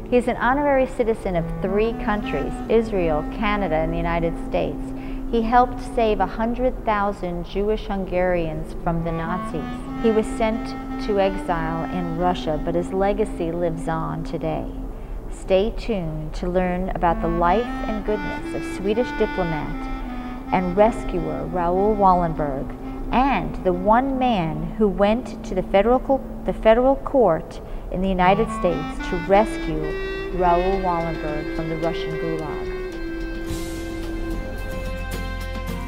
He's an honorary citizen of 3 countries, Israel, Canada, and the United States. He helped save 100,000 Jewish Hungarians from the Nazis. He was sent to exile in Russia, but his legacy lives on today. Stay tuned to learn about the life and goodness of Swedish diplomat and rescuer Raoul Wallenberg, and the one man who went to the federal court in the United States to rescue Raoul Wallenberg from the Russian Gulag.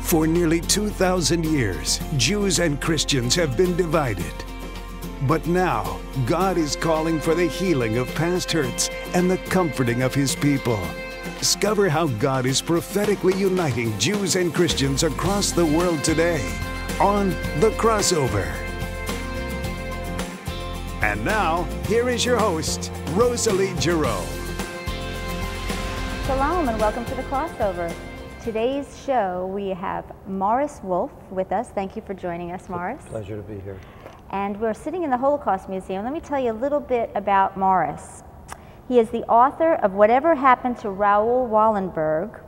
For nearly 2,000 years, Jews and Christians have been divided. But now, God is calling for the healing of past hurts and the comforting of His people. Discover how God is prophetically uniting Jews and Christians across the world today on The Crossover. And now, here is your host, Rosalie Giroux. Shalom and welcome to The Crossover. Today's show, we have Morris Wolf with us. Thank you for joining us, Morris. Pleasure to be here. And we're sitting in the Holocaust Museum. Let me tell you a little bit about Morris. He is the author of Whatever Happened to Raoul Wallenberg,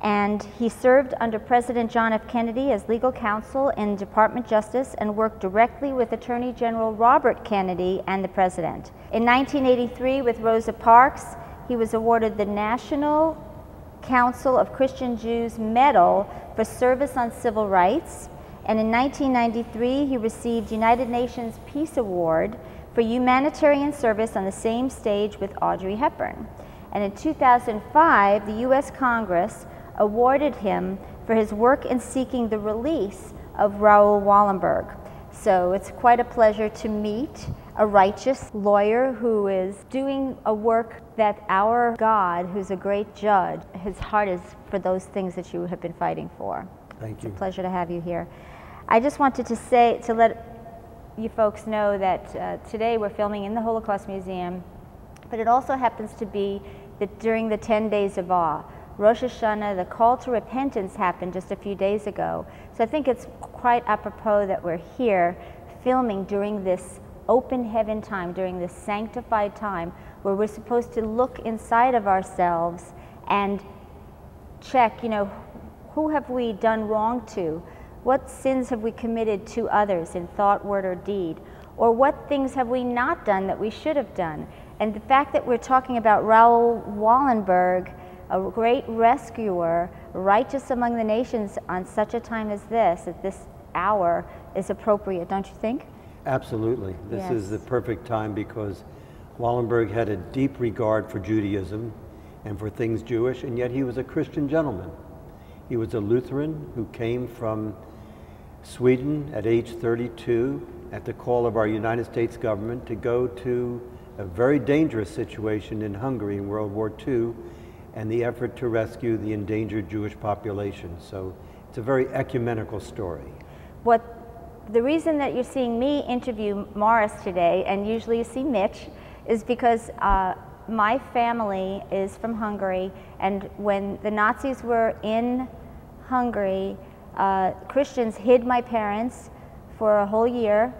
and he served under President John F. Kennedy as legal counsel in Department of Justice and worked directly with Attorney General Robert Kennedy and the President. In 1983, with Rosa Parks, he was awarded the National Council of Christian Jews Medal for service on civil rights. And in 1993, he received United Nations Peace Award for humanitarian service on the same stage with Audrey Hepburn. And in 2005, the U.S. Congress awarded him for his work in seeking the release of Raoul Wallenberg. So it's quite a pleasure to meet a righteous lawyer who is doing a work that our God, who's a great judge, his heart is for those things that you have been fighting for. Thank you. It's a pleasure to have you here. I just wanted to let you folks know that today we're filming in the Holocaust Museum, but it also happens to be that during the 10 days of awe, Rosh Hashanah, the call to repentance happened just a few days ago. So I think it's quite apropos that we're here filming during this open heaven time, during this sanctified time where we're supposed to look inside of ourselves and check, who have we done wrong to? What sins have we committed to others in thought, word, or deed? Or what things have we not done that we should have done? And the fact that we're talking about Raoul Wallenberg, a great rescuer, righteous among the nations on such a time as this, at this hour, is appropriate, don't you think? Absolutely. This Yes. is the perfect time because Wallenberg had a deep regard for Judaism and for things Jewish, and yet he was a Christian gentleman. He was a Lutheran who came from Sweden at age 32 at the call of our United States government to go to a very dangerous situation in Hungary in World War II and the effort to rescue the endangered Jewish population. So it's a very ecumenical story. The reason that you're seeing me interview Morris today, and usually you see Mitch, is because my family is from Hungary, and when the Nazis were in Hungary, Christians hid my parents for a whole year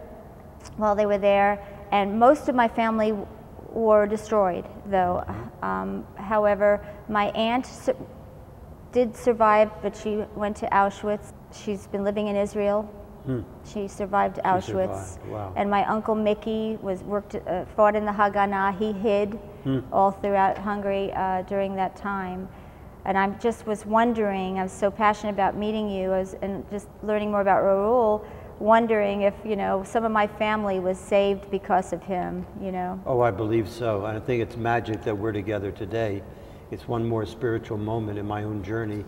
while they were there, and most of my family were destroyed, though. However, my aunt did survive, but she went to Auschwitz. She's been living in Israel. She survived Auschwitz. Wow. And my uncle Mickey fought in the Haganah. He hid all throughout Hungary during that time. And I just was wondering, I was so passionate about meeting you and just learning more about Raoul, wondering if, some of my family was saved because of him, Oh, I believe so. And I think it's magic that we're together today. It's one more spiritual moment in my own journey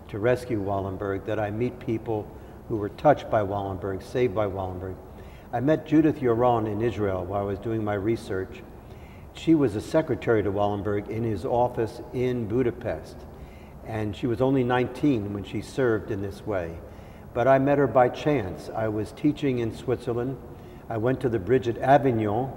to rescue Wallenberg, that I meet people who were touched by Wallenberg, saved by Wallenberg. I met Judith Yoron in Israel while I was doing my research. She was a secretary to Wallenberg in his office in Budapest. And she was only 19 when she served in this way. But I met her by chance. I was teaching in Switzerland. I went to the bridge at Avignon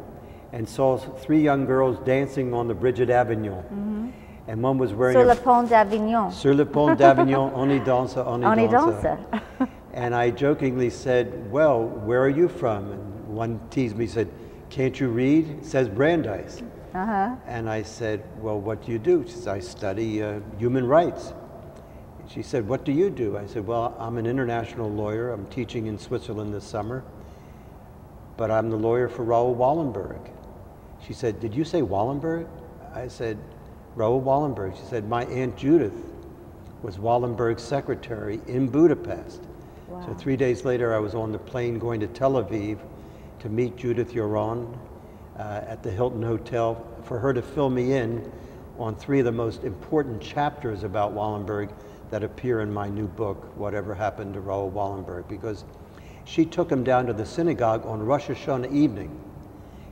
and saw 3 young girls dancing on the bridge at Avignon. And one was wearing Sur le pont d'Avignon. Sur le pont d'Avignon, on y danse, on y On y danse. danse. And I jokingly said, well, where are you from? And one teased me, said, can't you read? It says Brandeis. And I said, well, what do you do? She said, I study human rights. She said, what do you do? I said, well, I'm an international lawyer. I'm teaching in Switzerland this summer, but I'm the lawyer for Raoul Wallenberg. She said, did you say Wallenberg? I said, Raoul Wallenberg. She said, my Aunt Judith was Wallenberg's secretary in Budapest. Wow. So 3 days later, I was on the plane going to Tel Aviv to meet Judith Joron at the Hilton Hotel for her to fill me in on 3 of the most important chapters about Wallenberg that appear in my new book, Whatever Happened to Raoul Wallenberg, because she took him down to the synagogue on Rosh Hashanah evening.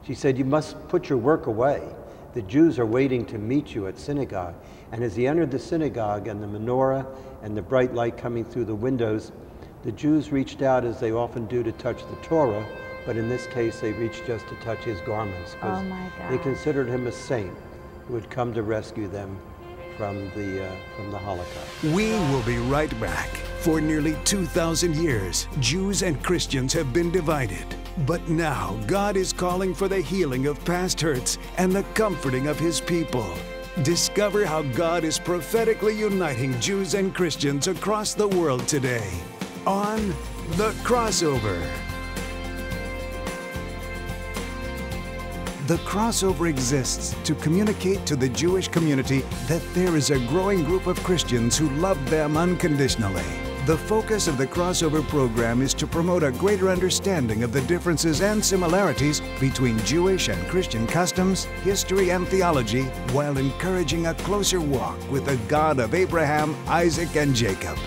She said, you must put your work away. The Jews are waiting to meet you at synagogue. And as he entered the synagogue and the menorah and the bright light coming through the windows, the Jews reached out as they often do to touch the Torah, but in this case they reached just to touch his garments because they considered him a saint who had come to rescue them from the Holocaust. We will be right back. For nearly 2,000 years, Jews and Christians have been divided. But now, God is calling for the healing of past hurts and the comforting of His people. Discover how God is prophetically uniting Jews and Christians across the world today on The Crossover. The Crossover exists to communicate to the Jewish community that there is a growing group of Christians who love them unconditionally. The focus of the Crossover program is to promote a greater understanding of the differences and similarities between Jewish and Christian customs, history, and theology, while encouraging a closer walk with the God of Abraham, Isaac, and Jacob.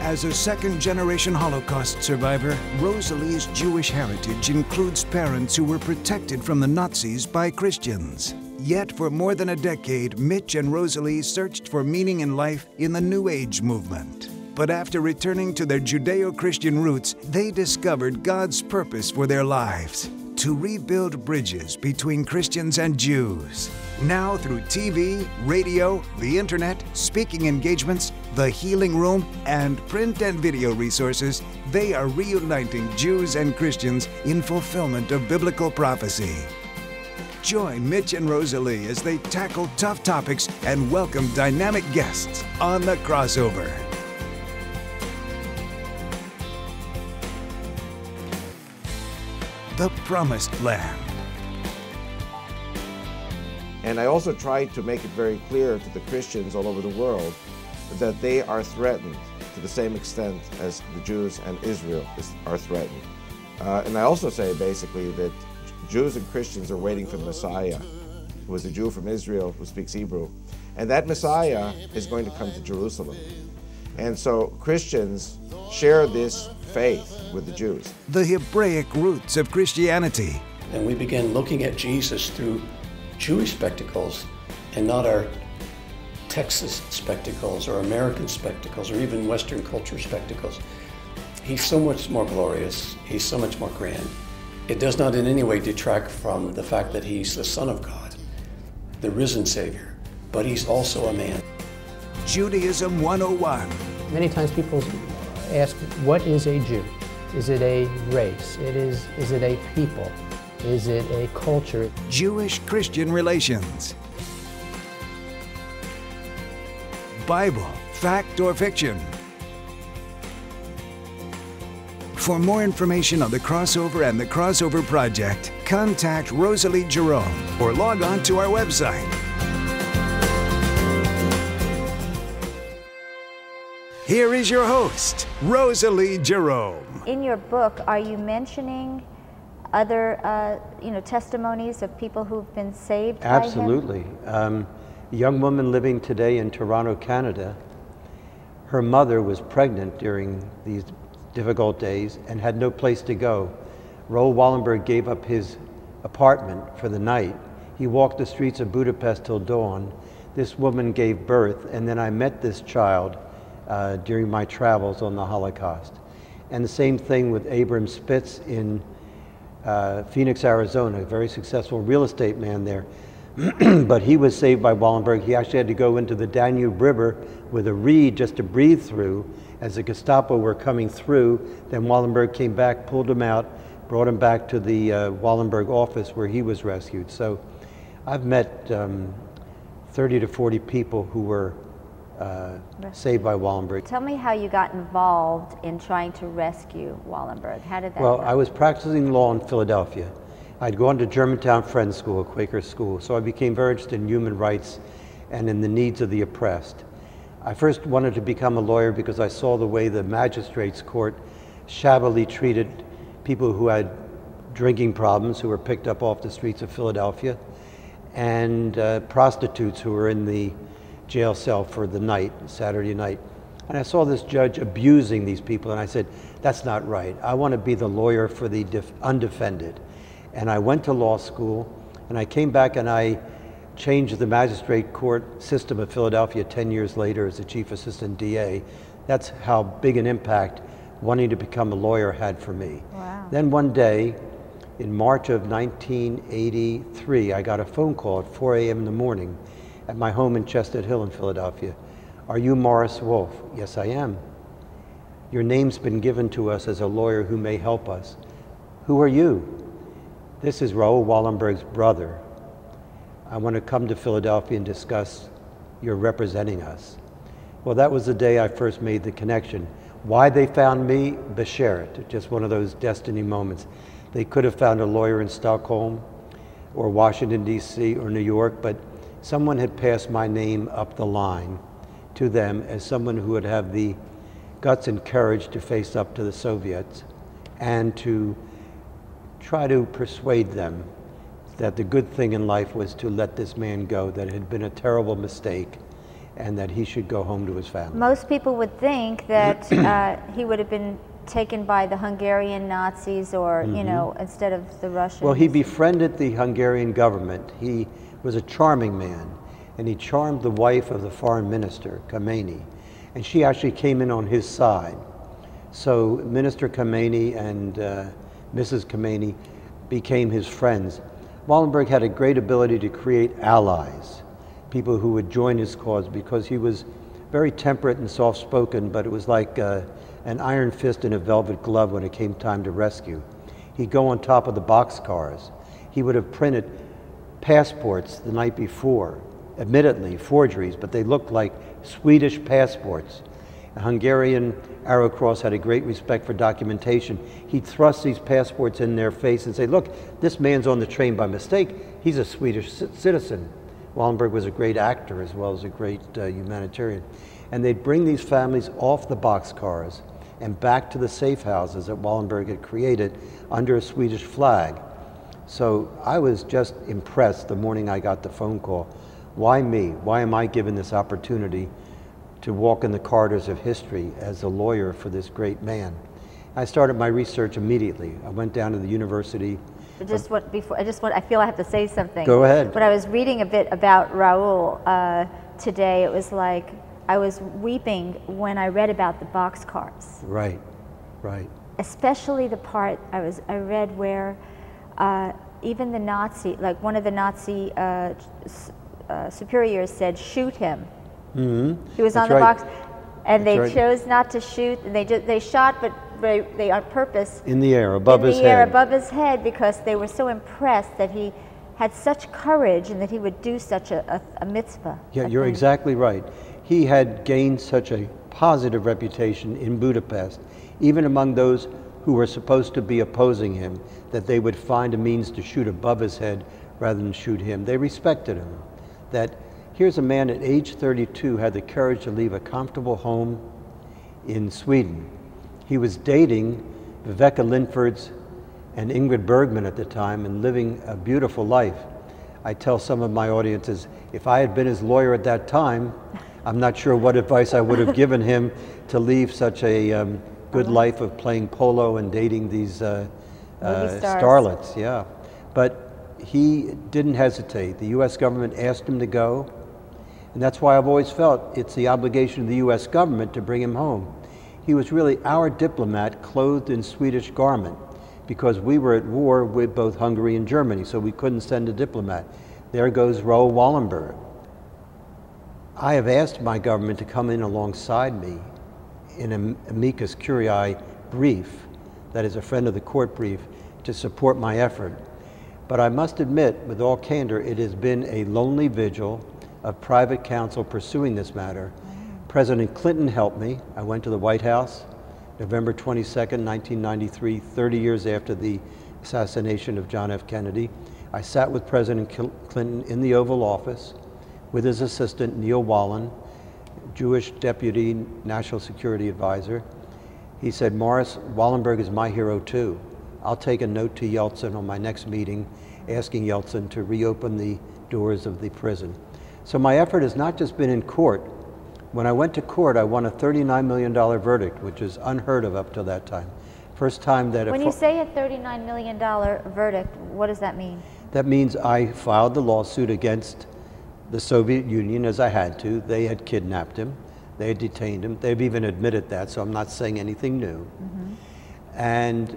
As a second-generation Holocaust survivor, Rosalie's Jewish heritage includes parents who were protected from the Nazis by Christians. Yet for more than a decade, Mitch and Rosalie searched for meaning in life in the New Age movement. But after returning to their Judeo-Christian roots, they discovered God's purpose for their lives: to rebuild bridges between Christians and Jews. Now through TV, radio, the internet, speaking engagements, the healing room, and print and video resources, they are reuniting Jews and Christians in fulfillment of biblical prophecy. Join Mitch and Rosalie as they tackle tough topics and welcome dynamic guests on The Crossover. The Promised Land. And I also tried to make it very clear to the Christians all over the world that they are threatened to the same extent as the Jews and Israel are threatened. And I also say basically that Jews and Christians are waiting for the Messiah, who is a Jew from Israel who speaks Hebrew. And that Messiah is going to come to Jerusalem. And so Christians share this faith with the Jews. The Hebraic roots of Christianity. And we began looking at Jesus through Jewish spectacles and not our Texas spectacles or American spectacles or even Western culture spectacles. He's so much more glorious. He's so much more grand. It does not in any way detract from the fact that he's the Son of God, the risen Savior, but he's also a man. Judaism 101. Many times people ask, what is a Jew? Is it a race? Is it a people? Is it a culture? Jewish-Christian relations. Bible, fact or fiction? For more information on The Crossover and The Crossover Project, contact Rosalie Jerome or log on to our website. Here is your host, Rosalie Jerome. In your book, are you mentioning other testimonies of people who've been saved by him? Absolutely. A young woman living today in Toronto, Canada, her mother was pregnant during these difficult days and had no place to go. Raoul Wallenberg gave up his apartment for the night. He walked the streets of Budapest till dawn. This woman gave birth, and then I met this child during my travels on the Holocaust. And the same thing with Abram Spitz in Phoenix, Arizona, a very successful real estate man there. But he was saved by Wallenberg. He actually had to go into the Danube River with a reed just to breathe through as the Gestapo were coming through. Then Wallenberg came back, pulled him out, brought him back to the Wallenberg office where he was rescued. So I've met 30 to 40 people who were saved by Wallenberg. Tell me how you got involved in trying to rescue Wallenberg. How did that Well, happen? I was practicing law in Philadelphia. I'd gone to Germantown Friends School, a Quaker school, so I became very interested in human rights and in the needs of the oppressed. I first wanted to become a lawyer because I saw the way the magistrates' court shabbily treated people who had drinking problems, who were picked up off the streets of Philadelphia, and prostitutes who were in the jail cell for the night, Saturday night. And I saw this judge abusing these people, and I said, that's not right. I want to be the lawyer for the undefended. And I went to law school, and I came back and I changed the magistrate court system of Philadelphia 10 years later as the chief assistant DA. That's how big an impact wanting to become a lawyer had for me. Wow. Then one day, in March of 1983, I got a phone call at 4 a.m. in the morning at my home in Chestnut Hill in Philadelphia. Are you Morris Wolf? Yes, I am. Your name's been given to us as a lawyer who may help us. Who are you? This is Raoul Wallenberg's brother. I want to come to Philadelphia and discuss your representing us. Well, that was the day I first made the connection. Why they found me? Besheret, just one of those destiny moments. They could have found a lawyer in Stockholm or Washington, D.C. or New York, but someone had passed my name up the line to them as someone who would have the guts and courage to face up to the Soviets and to try to persuade them that the good thing in life was to let this man go, that it had been a terrible mistake, and that he should go home to his family. Most people would think that he would have been taken by the Hungarian Nazis or, you know, instead of the Russians. Well, he befriended the Hungarian government. He was a charming man, and he charmed the wife of the foreign minister, Khomeini, and she actually came in on his side. So Minister Khomeini and Mrs. Khomeini became his friends. Wallenberg had a great ability to create allies, people who would join his cause, because he was very temperate and soft-spoken, but it was like an iron fist in a velvet glove when it came time to rescue. He'd go on top of the boxcars. He would have printed passports the night before, admittedly forgeries, but they looked like Swedish passports. The Hungarian Arrow Cross had a great respect for documentation. He'd thrust these passports in their face and say, look, this man's on the train by mistake. He's a Swedish citizen. Wallenberg was a great actor as well as a great humanitarian. And they'd bring these families off the boxcars and back to the safe houses that Wallenberg had created under a Swedish flag. So I was just impressed the morning I got the phone call. Why me? Why am I given this opportunity to walk in the corridors of history as a lawyer for this great man? I started my research immediately. I went down to the university. I feel I have to say something. Go ahead. When I was reading a bit about Raoul today, it was like I was weeping when I read about the boxcars. Right, right. Especially the part I read where even the Nazi, like one of the Nazi superiors said, shoot him. He was on the box, and they chose not to shoot. And they shot, but they on purpose in the air above his head. Above his head, because they were so impressed that he had such courage and that he would do such a mitzvah. Yeah, you're exactly right. He had gained such a positive reputation in Budapest, even among those who were supposed to be opposing him, that they would find a means to shoot above his head rather than shoot him. They respected him. That here's a man at age 32 had the courage to leave a comfortable home in Sweden. He was dating Viveka Linford's and Ingrid Bergman at the time and living a beautiful life. I tell some of my audiences, if I had been his lawyer at that time, I'm not sure what advice I would have given him to leave such a good life of playing polo and dating these starlets. Yeah, but he didn't hesitate. The U.S. government asked him to go, and that's why I've always felt it's the obligation of the U.S. government to bring him home. He was really our diplomat clothed in Swedish garment, because we were at war with both Hungary and Germany, so we couldn't send a diplomat. There goes Raoul Wallenberg. I have asked my government to come in alongside me in an amicus curiae brief, that is a friend of the court brief, to support my effort. But I must admit, with all candor, it has been a lonely vigil of private counsel pursuing this matter. President Clinton helped me. I went to the White House, November 22nd, 1993, 30 years after the assassination of John F. Kennedy. I sat with President Clinton in the Oval Office with his assistant, Neil Wallen, Jewish Deputy National Security Advisor. He said, Morris, Wallenberg is my hero too. I'll take a note to Yeltsin on my next meeting, asking Yeltsin to reopen the doors of the prison. So my effort has not just been in court. When I went to court, I won a $39 million verdict, which is unheard of up to that time. First time that When you say a $39 million verdict, what does that mean? That means I filed the lawsuit against the Soviet Union, as I had to. They had kidnapped him. They had detained him. They've even admitted that, so I'm not saying anything new. And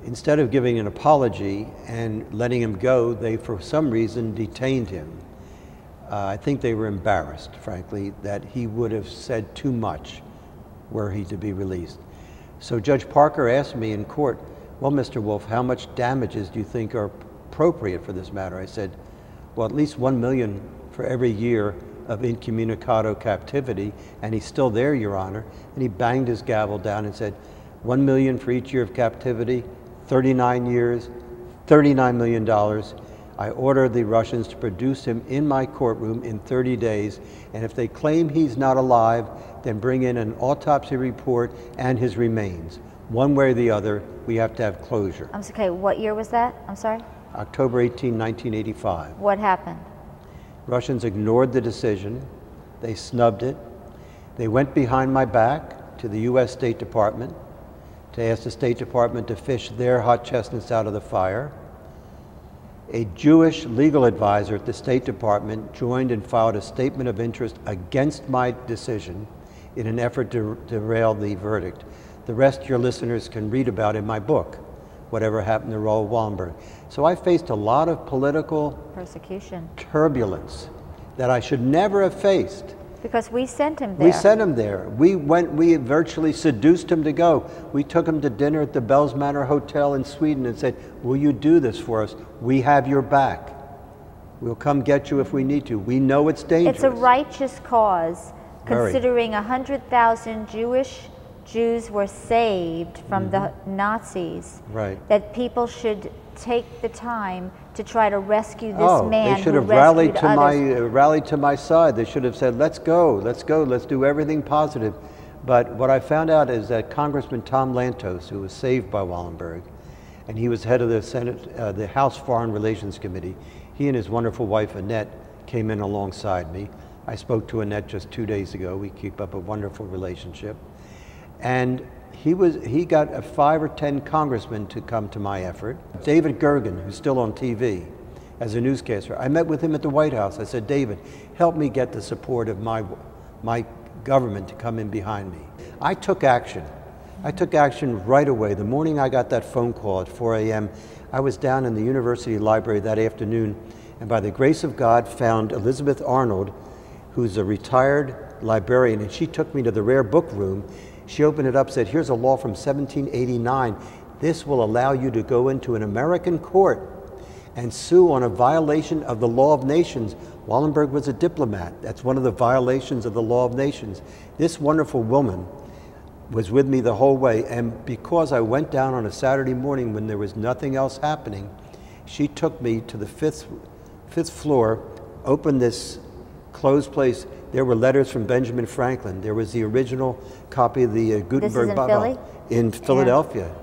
instead of giving an apology and letting him go, they, for some reason, detained him. I think they were embarrassed, frankly, that he would have said too much were he to be released. So Judge Parker asked me in court, well, Mr. Wolf, how much damages do you think are appropriate for this matter? I said, well, at least $1 million for every year of incommunicado captivity, and he's still there, Your Honor. And he banged his gavel down and said, $1 million for each year of captivity, 39 years, $39 million. I ordered the Russians to produce him in my courtroom in 30 days, and if they claim he's not alive, then bring in an autopsy report and his remains. One way or the other, we have to have closure. I'm okay, what year was that? I'm sorry? October 18, 1985. What happened? Russians ignored the decision. They snubbed it. They went behind my back to the US State Department to ask the State Department to fish their hot chestnuts out of the fire. A Jewish legal advisor at the State Department joined and filed a statement of interest against my decision in an effort to derail the verdict. The rest your listeners can read about in my book, Whatever Happened to Raoul Wallenberg. So I faced a lot of political persecution, turbulence that I should never have faced. Because we sent him there. We sent him there. We virtually seduced him to go. We took him to dinner at the Bells Manor Hotel in Sweden and said, will you do this for us? We have your back. We'll come get you if we need to. We know it's dangerous. It's a righteous cause, considering 100,000 Jews were saved from the Nazis. Right. That people should take the time to try to rescue this man. They should have rallied to my side. They should have said, let's go, let's do everything positive. But what I found out is that Congressman Tom Lantos, who was saved by Wallenberg, and he was head of the Senate, the House Foreign Relations Committee, he and his wonderful wife Annette came in alongside me. I spoke to Annette just 2 days ago. We keep up a wonderful relationship. And he got 5 or 10 congressmen to come to my effort. David Gergen, who's still on TV as a newscaster, I met with him at the White House. I said, David, help me get the support of my government to come in behind me. I took action. I took action right away. The morning I got that phone call at 4 a.m., I was down in the university library that afternoon, and by the grace of God found Elizabeth Arnold, who's a retired librarian, and she took me to the rare book room. She opened it up, said, here's a law from 1789. This will allow you to go into an American court and sue on a violation of the law of nations. Wallenberg was a diplomat. That's one of the violations of the law of nations. This wonderful woman was with me the whole way, and because I went down on a Saturday morning when there was nothing else happening, she took me to the fifth floor, opened this closed place. There were letters from Benjamin Franklin. There was the original copy of the Gutenberg Bible in Philadelphia.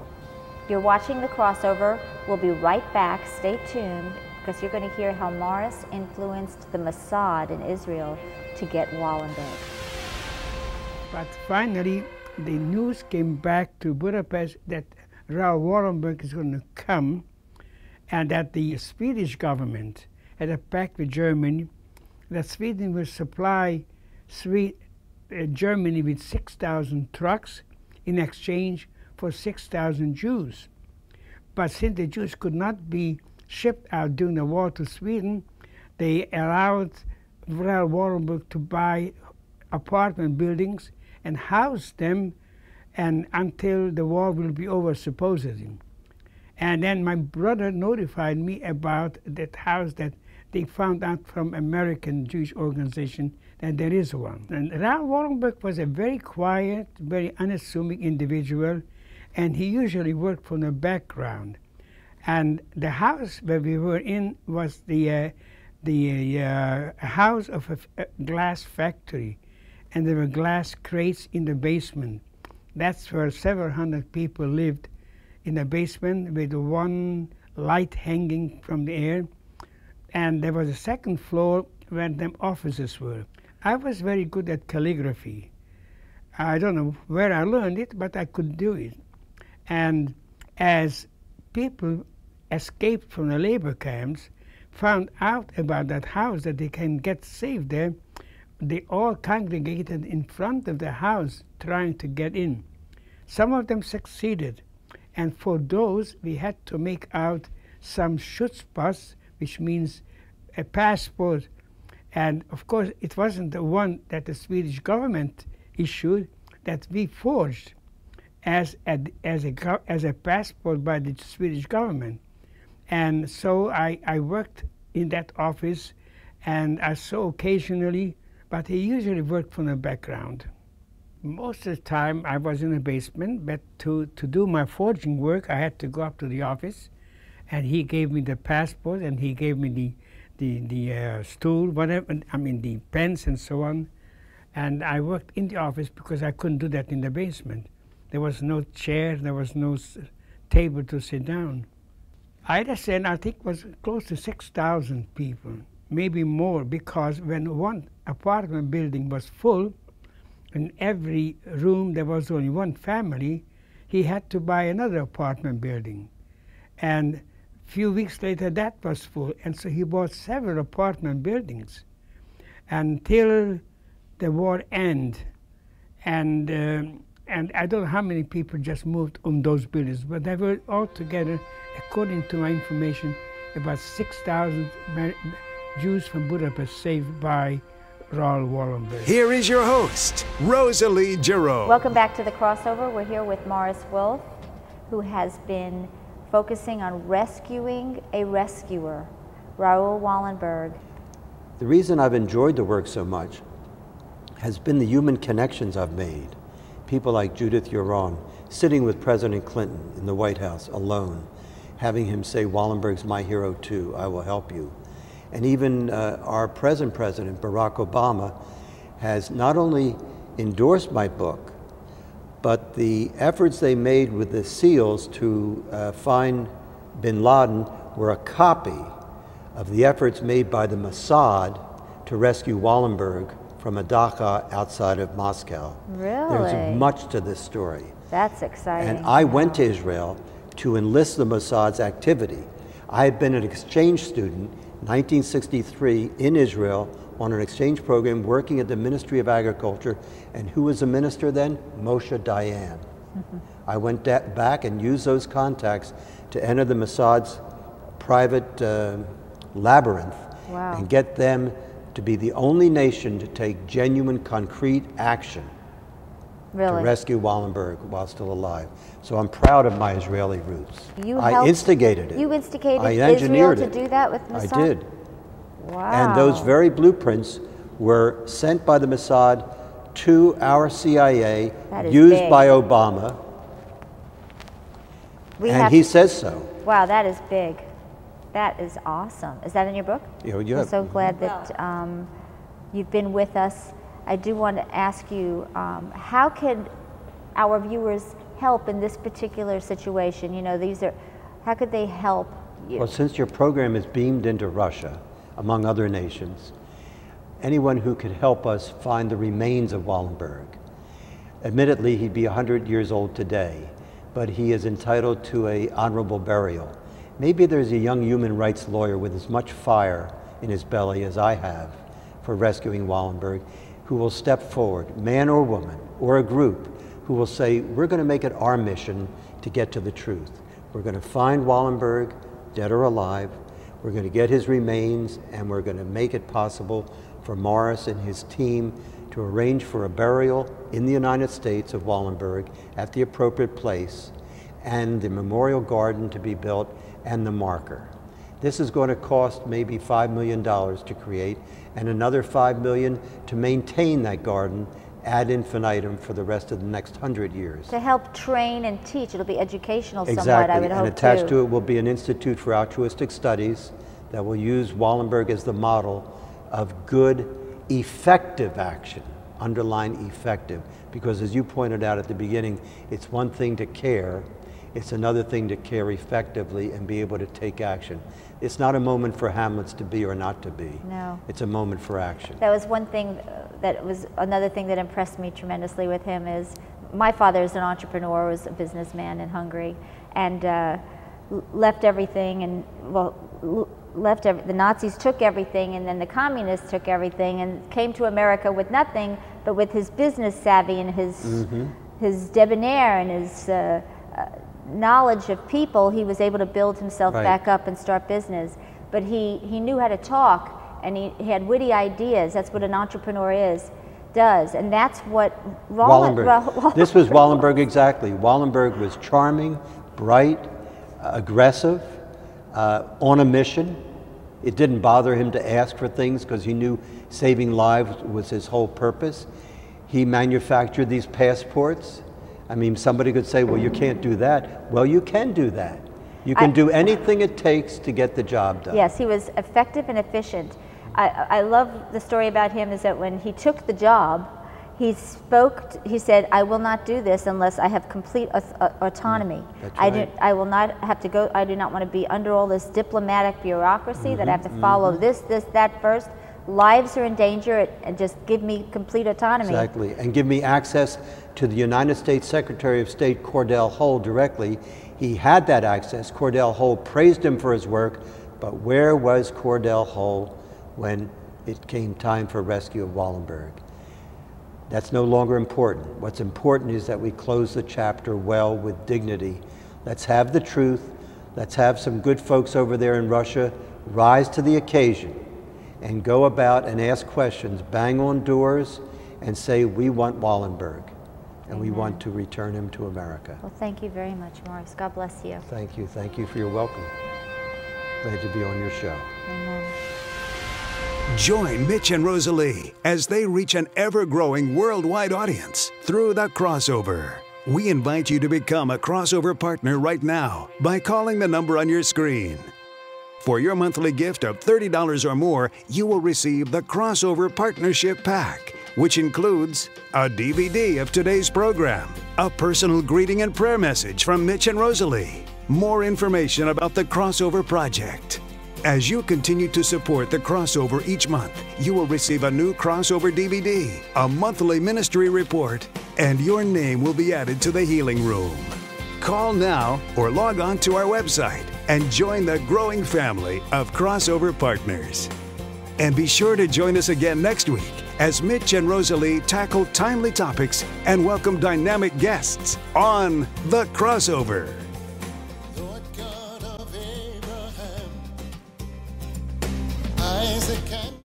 You're watching The Crossover. We'll be right back. Stay tuned, because you're going to hear how Morris influenced the Mossad in Israel to get Wallenberg. But finally, the news came back to Budapest that Raoul Wallenberg is going to come, and that the Swedish government had a pact with Germany that Sweden will supply Germany with 6,000 trucks in exchange for 6,000 Jews. But since the Jews could not be shipped out during the war to Sweden, they allowed Raoul Wallenberg to buy apartment buildings and house them and until the war will be over, supposedly. And then my brother notified me about that house that they found out from American Jewish organization that there is one. And Raoul Wallenberg was a very quiet, very unassuming individual, and he usually worked from the background. And the house where we were in was the house of a glass factory, and there were glass crates in the basement. That's where several hundred people lived, in the basement with one light hanging from the air. And there was a second floor where them offices were. I was very good at calligraphy. I don't know where I learned it, but I could do it. And as people escaped from the labor camps, found out about that house, that they can get saved there, they all congregated in front of the house trying to get in. Some of them succeeded. And for those, we had to make out some Schutzpass, which means a passport. And of course, it wasn't the one that the Swedish government issued, that we forged as a passport by the Swedish government. And so I worked in that office, and I saw occasionally, but he usually worked from the background. Most of the time I was in the basement, but to do my forging work, I had to go up to the office, and he gave me the passport, and he gave me the stool, whatever, I mean the pens and so on. And I worked in the office because I couldn't do that in the basement. There was no chair, there was no table to sit down. I understand, I think it was close to 6,000 people, maybe more, because when one apartment building was full, in every room there was only one family, he had to buy another apartment building. And a few weeks later that was full, and so he bought several apartment buildings until the war ended. And I don't know how many people just moved on those buildings, but there were altogether, according to my information, about 6,000 Jews from Budapest saved by Raoul Wallenberg. Here is your host, Rosalie Giroux. Welcome back to The Crossover. We're here with Morris Wolf, who has been focusing on rescuing a rescuer, Raoul Wallenberg. The reason I've enjoyed the work so much has been the human connections I've made. People like Judith Uron, sitting with President Clinton in the White House alone, having him say, Wallenberg's my hero too, I will help you. And even our present president, Barack Obama, has not only endorsed my book, but the efforts they made with the SEALs to find bin Laden were a copy of the efforts made by the Mossad to rescue Wallenberg from a dacha outside of Moscow. Really? There's much to this story. That's exciting. And I went to Israel to enlist the Mossad's activity. I had been an exchange student 1963 in Israel on an exchange program working at the Ministry of Agriculture, and who was the minister then? Moshe Dayan. I went back and used those contacts to enter the Mossad's private labyrinth. Wow. And get them to be the only nation to take genuine, concrete action to rescue Wallenberg while still alive. So I'm proud of my Israeli roots. I instigated it. You instigated I engineered Israel to do that with Mossad? I did. Wow. And those very blueprints were sent by the Mossad to our CIA, used by Obama, and he says so. Wow, that is big. That is awesome. Is that in your book? I'm so glad that you've been with us. I do want to ask you, how can our viewers help in this particular situation? You know, how could they help you? Well, since your program is beamed into Russia, among other nations, anyone who could help us find the remains of Wallenberg. Admittedly, he'd be 100 years old today, but he is entitled to an honorable burial. Maybe there's a young human rights lawyer with as much fire in his belly as I have for rescuing Wallenberg, who will step forward, man or woman, or a group, who will say, we're going to make it our mission to get to the truth. We're going to find Wallenberg, dead or alive, we're going to get his remains, and we're going to make it possible for Morris and his team to arrange for a burial in the United States of Wallenberg at the appropriate place, and the memorial garden to be built and the marker. This is going to cost maybe $5 million to create and another $5 million to maintain that garden ad infinitum for the rest of the next 100 years. To help train and teach. It'll be educational Exactly. somewhat, I would hope, and attached too. to it will be an Institute for Altruistic Studies that will use Wallenberg as the model of good, effective action. Underline effective, because as you pointed out at the beginning, it's one thing to care, it's another thing to care effectively and be able to take action. It's not a moment for Hamlets to be or not to be. No. It's a moment for action. That was one thing that was another thing that impressed me tremendously with him is my father is an entrepreneur, was a businessman in Hungary, and left everything and, well, the Nazis took everything and then the communists took everything and came to America with nothing, but with his business savvy and his debonair and his knowledge of people, he was able to build himself back up and start business. But he knew how to talk, and he had witty ideas. That's what an entrepreneur does, and that's what Wallenberg. This was Wallenberg exactly. Wallenberg was charming, bright, aggressive, on a mission. It didn't bother him to ask for things because he knew saving lives was his whole purpose. He manufactured these passports. I mean, somebody could say, well, you can't do that. Well, you can do that. You can do anything it takes to get the job done. Yes, he was effective and efficient. I love the story about him is that when he took the job, he said, I will not do this unless I have complete autonomy. That's right. I will not have to go, I do not want to be under all this diplomatic bureaucracy that I have to follow this, that first. Lives are in danger, and just give me complete autonomy. Exactly, and give me access to the United States Secretary of State Cordell Hull directly. He had that access. Cordell Hull praised him for his work, but where was Cordell Hull when it came time for rescue of Wallenberg? That's no longer important. What's important is that we close the chapter well with dignity. Let's have the truth. Let's have some good folks over there in Russia rise to the occasion and go about and ask questions, bang on doors, and say, we want Wallenberg, and we want to return him to America. Well, thank you very much, Morris. God bless you. Thank you. Thank you for your welcome. Glad to be on your show. Amen. Join Mitch and Rosalie as they reach an ever-growing worldwide audience through the crossover. We invite you to become a crossover partner right now by calling the number on your screen. For your monthly gift of $30 or more, you will receive the Crossover Partnership Pack, which includes a DVD of today's program, a personal greeting and prayer message from Mitch and Rosalie, more information about the Crossover Project. As you continue to support the Crossover each month, you will receive a new Crossover DVD, a monthly ministry report, and your name will be added to the Healing Room. Call now or log on to our website and join the growing family of Crossover Partners. And be sure to join us again next week as Mitch and Rosalie tackle timely topics and welcome dynamic guests on The Crossover. Lord God of Abraham, Isaac, and